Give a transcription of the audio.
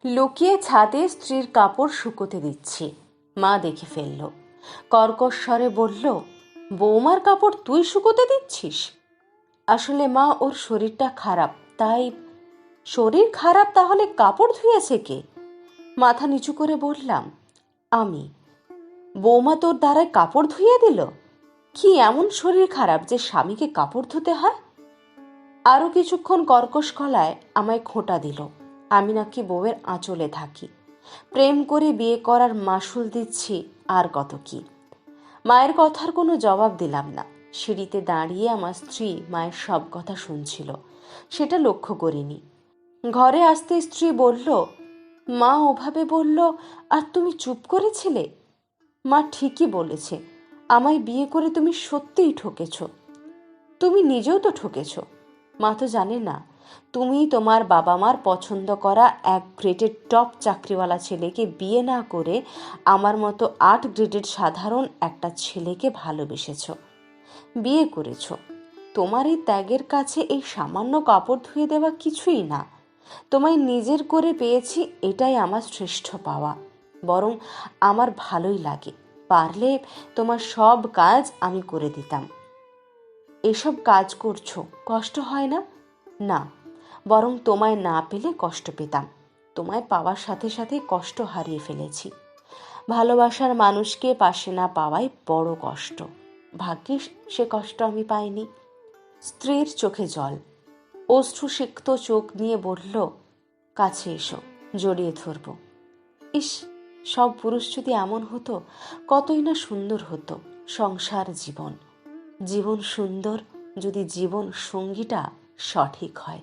লুকিয়ে ছাদে স্ত্রীর কাপড় শুকোতে দিচ্ছি। মা দেখে ফেলল, কর্কশ স্বরে বলল, বৌমার কাপড় তুই শুকোতে দিচ্ছিস? আসলে মা, ওর শরীরটা খারাপ, তাই। শরীর খারাপ তাহলে কাপড় ধুয়েছে কে? মাথা নিচু করে বললাম, আমি। বৌমা তোর দ্বারায় কাপড় ধুইয়ে দিল? কি এমন শরীর খারাপ যে স্বামীকে কাপড় ধুতে হয়? আরো কিছুক্ষণ কর্কশ গলায় আমায় খোঁটা দিল আমি নাকি বউয়ের আঁচলে থাকি, প্রেম করে বিয়ে করার মাসুল দিচ্ছি, আর কত কি। মায়ের কথার কোনো জবাব দিলাম না। সিঁড়িতে দাঁড়িয়ে আমার স্ত্রী মায়ের সব কথা শুনছিল, সেটা লক্ষ্য করিনি। ঘরে আসতে স্ত্রী বলল, মা ওভাবে বলল আর তুমি চুপ করেছিলে? মা ঠিকই বলেছে, আমায় বিয়ে করে তুমি সত্যিই ঠকেছ। তুমি নিজেও তো ঠকেছ। মা তো জানে না তুমি তোমার বাবা মার পছন্দ করা এক গ্রেডের টপ চাকরিওয়ালা ছেলেকে বিয়ে না করে আমার মতো 8 গ্রেডের সাধারণ একটা ছেলেকে ভালোবেসেছ, বিয়ে করেছ। তোমার এই ত্যাগের কাছে এই সামান্য কাপড় ধুয়ে দেওয়া কিছুই না। তোমায় নিজের করে পেয়েছি, এটাই আমার শ্রেষ্ঠ পাওয়া। বরং আমার ভালোই লাগে, পারলে তোমার সব কাজ আমি করে দিতাম। এসব কাজ করছো, কষ্ট হয় না? না, বরং তোমায় না পেলে কষ্ট পেতাম। তোমায় পাওয়ার সাথে সাথে কষ্ট হারিয়ে ফেলেছি। ভালোবাসার মানুষকে পাশে না পাওয়াই বড় কষ্ট। ভাগ্যিস সে কষ্ট আমি পাইনি। স্ত্রীর চোখে জল, অশ্রুসিক্ত চোখ নিয়ে বলল, কাছে এসো, জড়িয়ে ধরব। ইস, সব পুরুষ যদি এমন হতো, কতই না সুন্দর হতো সংসার জীবন। জীবন সুন্দর যদি জীবন সঙ্গীটা সঠিক হয়।